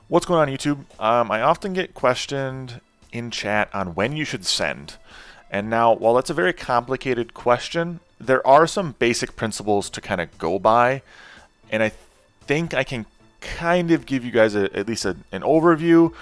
What's going on, YouTube? I often get questioned in chat on when you should send. And now, while that's a very complicated question, there are some basic principles to kind of go by. And I think I can kind of give you guys at least an overview,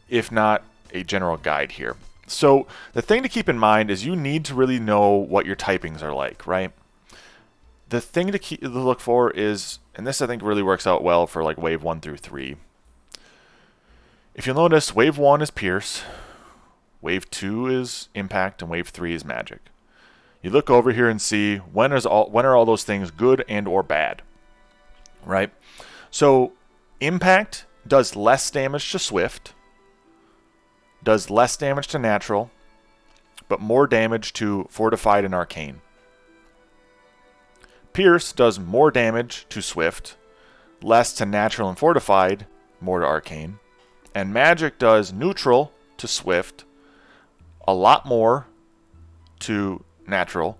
if not a general guide here. So the thing to keep in mind is you need to really know what your typings are like, right? The thing to look for is, and this I think really works out well for like wave 1 through 3. If you'll notice, wave 1 is Pierce, wave 2 is Impact, and wave 3 is Magic. You look over here and see when are all those things good and or bad, right? So Impact does less damage to Swift, does less damage to Natural, but more damage to Fortified and Arcane. Pierce does more damage to Swift, less to Natural and Fortified, more to Arcane. And Magic does neutral to Swift, a lot more to Natural,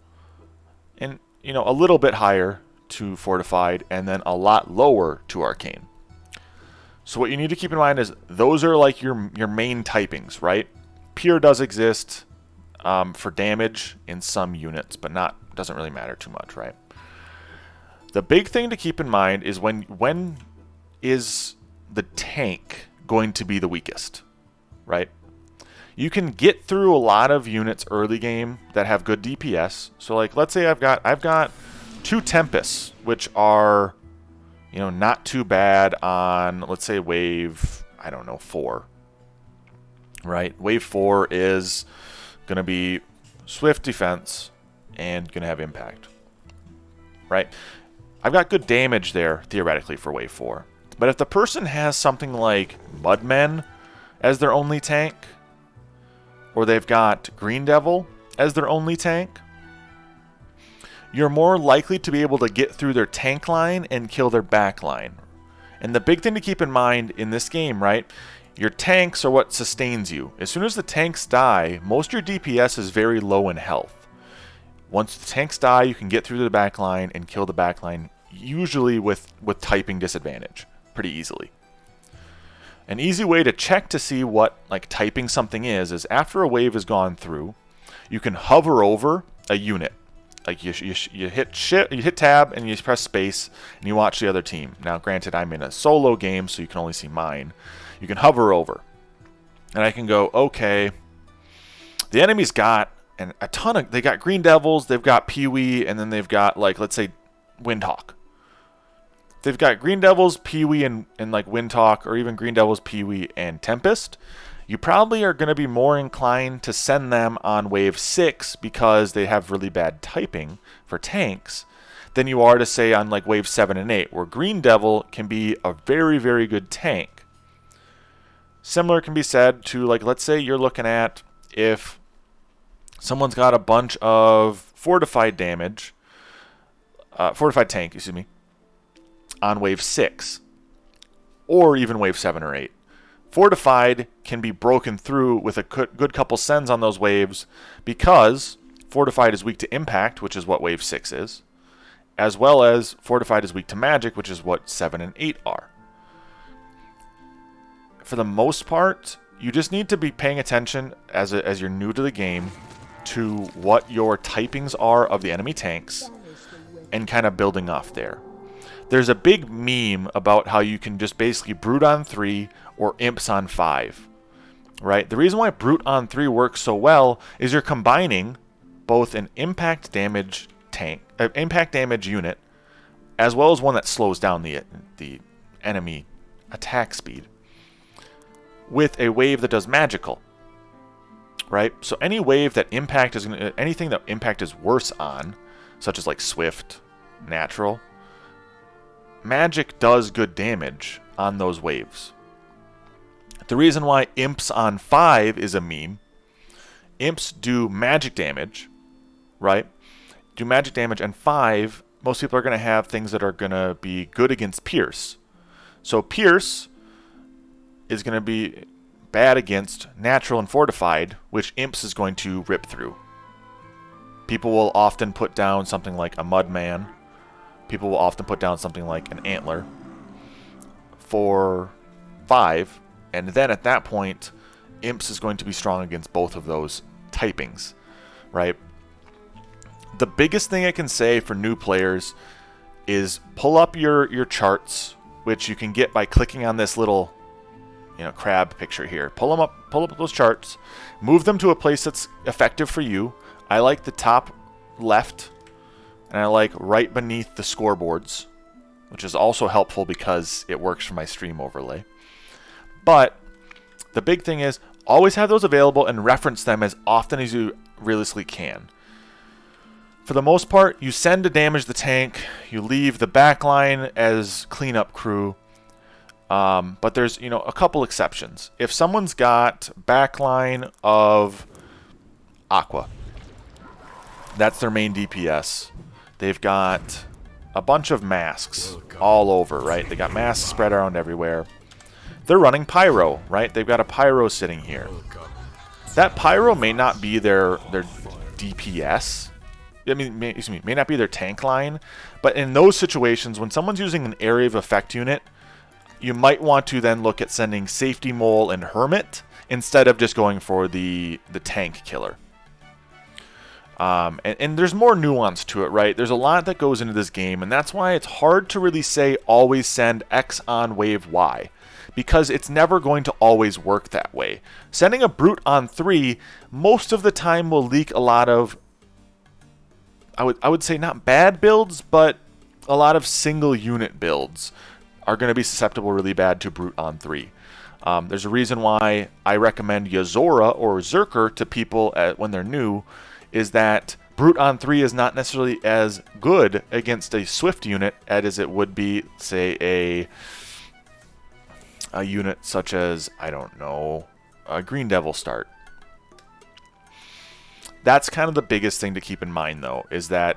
and a little bit higher to Fortified, and then a lot lower to Arcane. So what you need to keep in mind is those are like your main typings, right? Pure does exist for damage in some units, but doesn't really matter too much, right? The big thing to keep in mind is when is the tank going to be the weakest, right? You can get through a lot of units early game that have good DPS. So like, let's say I've got 2 Tempests, which are, not too bad on, let's say wave, 4, right? Wave 4 is going to be Swift defense and going to have impact, right? I've got good damage there, theoretically, for wave 4. But if the person has something like Mudmen as their only tank, or they've got Green Devil as their only tank, you're more likely to be able to get through their tank line and kill their back line. And the big thing to keep in mind in this game, right, your tanks are what sustains you. As soon as the tanks die, most of your DPS is very low in health. Once the tanks die, you can get through the back line and kill the back line, usually with typing disadvantage, pretty easily. An easy way to check to see what typing something is after a wave has gone through, you can hover over a unit. Like you hit tab and you press space and you watch the other team. Now, granted, I'm in a solo game, so you can only see mine. You can hover over, and I can go, okay, the enemy's got a ton of. They got Green Devils, they've got Pee-wee, and then they've got let's say Windhawk. They've got Green Devils, Pee-wee, and Windhawk, or even Green Devils, Pee-wee, and Tempest. You probably are going to be more inclined to send them on wave 6 because they have really bad typing for tanks than you are to say on wave 7 and 8, where Green Devil can be a very, very good tank. Similar can be said to, let's say you're looking at if someone's got a bunch of fortified damage, fortified tank, on wave 6, or even wave 7 or 8. Fortified can be broken through with a good couple sends on those waves because Fortified is weak to Impact, which is what wave 6 is, as well as Fortified is weak to Magic, which is what 7 and 8 are. For the most part, you just need to be paying attention as you're new to the game to what your typings are of the enemy tanks and kind of building off there. There's a big meme about how you can just basically Brute on 3 or Imps on 5, right? The reason why Brute on 3 works so well is you're combining both an impact damage unit, as well as one that slows down the enemy attack speed, with a wave that does magical, right? So any wave that anything that impact is worse on, such as Swift, Natural, Magic does good damage on those waves. The reason why Imps on 5 is a meme, Imps do magic damage, right? Do magic damage, and 5, most people are going to have things that are going to be good against Pierce. So Pierce is going to be bad against Natural and Fortified, which Imps is going to rip through. People will often put down something like a Mudman. People will often put down something like an Antler for 5, and then at that point, Imps is going to be strong against both of those typings, right? The biggest thing I can say for new players is pull up your charts, which you can get by clicking on this little, crab picture here. Pull up those charts, move them to a place that's effective for you. I like the top left, and I like right beneath the scoreboards, which is also helpful because it works for my stream overlay. But the big thing is always have those available and reference them as often as you realistically can. For the most part, you send to damage the tank, you leave the backline as cleanup crew, but there's a couple exceptions. If someone's got backline of Aqua, that's their main DPS. They've got a bunch of masks all over, right? They got masks spread around everywhere. They're running Pyro, right? They've got a Pyro sitting here. That Pyro may not be their DPS. May not be their tank line. But in those situations, when someone's using an area of effect unit, you might want to then look at sending Safety Mole and Hermit instead of just going for the tank killer. And there's more nuance to it, right? There's a lot that goes into this game, and that's why it's hard to really say always send X on wave Y, because it's never going to always work that way. Sending a Brute on 3 most of the time will leak a lot of, I would say not bad builds, but a lot of single unit builds are going to be susceptible really bad to Brute on 3. There's a reason why I recommend Yozora or Zerker to people when they're new, is that Brute on 3 is not necessarily as good against a Swift unit as it would be, say, a unit such as, I don't know, a Green Devil start. That's kind of the biggest thing to keep in mind, though, is that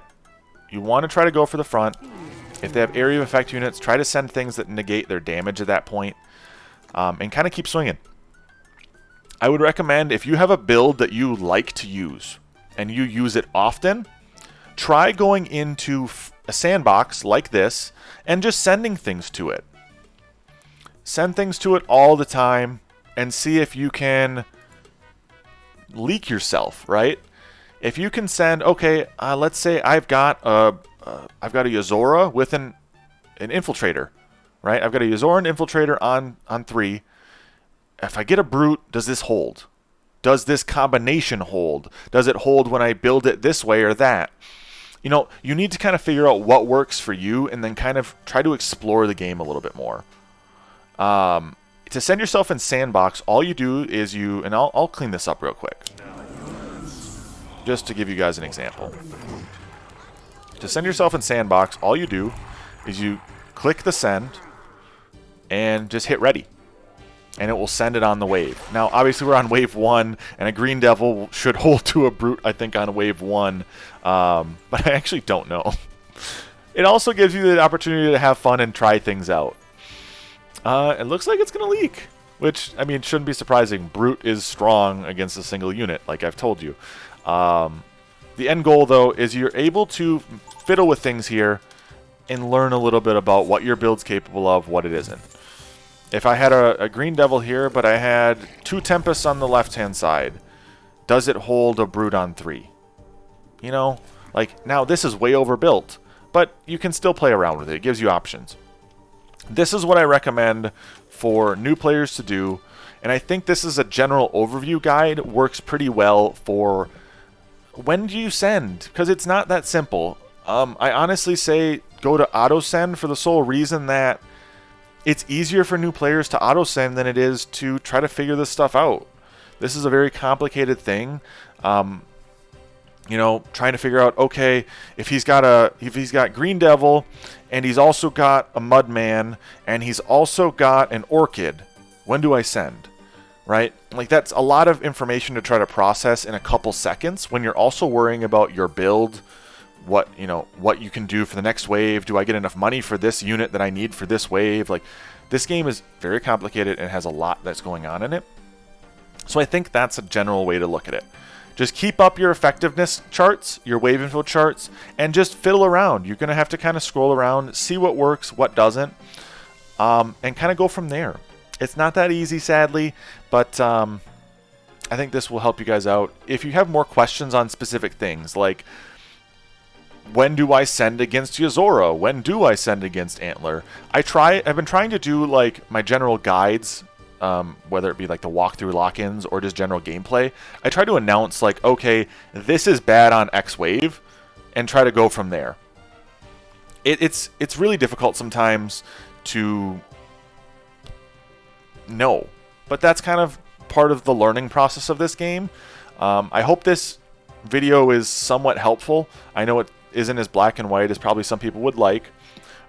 you want to try to go for the front. If they have area of effect units, try to send things that negate their damage at that point, and kind of keep swinging. I would recommend, if you have a build that you like to use, and you use it often, try going into a sandbox like this and just sending things to it. Send things to it all the time and see if you can leak yourself, right? If you can send, okay, let's say I've got a Yozora with an Infiltrator, right? I've got a Yozora and Infiltrator on 3. If I get a Brute, does this hold? Does this combination hold? Does it hold when I build it this way or that? You need to kind of figure out what works for you and then kind of try to explore the game a little bit more. To send yourself in sandbox, all you do is and I'll clean this up real quick, just to give you guys an example. To send yourself in sandbox, all you do is you click the send and just hit ready, and it will send it on the wave. Now, obviously, we're on wave 1, and a Green Devil should hold to a Brute, I think, on wave 1, but I actually don't know. It also gives you the opportunity to have fun and try things out. It looks like it's going to leak, which, shouldn't be surprising. Brute is strong against a single unit, like I've told you. The end goal, though, is you're able to fiddle with things here and learn a little bit about what your build's capable of, what it isn't. If I had a Green Devil here, but I had 2 Tempests on the left-hand side, does it hold a Brute on 3? Now this is way overbuilt, but you can still play around with it. It gives you options. This is what I recommend for new players to do, and I think this is a general overview guide. Works pretty well for when do you send, because it's not that simple. I honestly say go to auto send for the sole reason that it's easier for new players to auto send than it is to try to figure this stuff out. This is a very complicated thing. Trying to figure out, okay, if he's got Green Devil and he's also got a Mudman and he's also got an Orchid, when do I send? Right? That's a lot of information to try to process in a couple seconds when you're also worrying about your build, what you can do for the next wave. Do I get enough money for this unit that I need for this wave? This game is very complicated and has a lot that's going on in it. So I think that's a general way to look at it. Just keep up your effectiveness charts, your wave info charts, and just fiddle around. You're going to have to kind of scroll around, see what works, what doesn't, and kind of go from there. It's not that easy, sadly, but I think this will help you guys out. If you have more questions on specific things, like when do I send against Yozora? When do I send against Antler? I've been trying to do like my general guides, whether it be like the walkthrough lock-ins or just general gameplay. I try to announce like, okay, this is bad on X wave, and try to go from there. It's really difficult sometimes to know, but that's kind of part of the learning process of this game. I hope this video is somewhat helpful. I know it isn't as black and white as probably some people would like,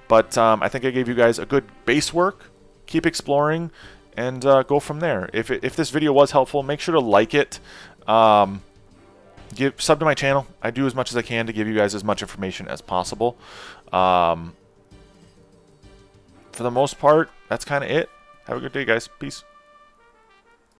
but I think I gave you guys a good base work. Keep exploring and go from there. If this video was helpful, make sure to like it. Sub to my channel. I do as much as I can to give you guys as much information as possible. For the most part, that's kind of it. Have a good day, guys. Peace.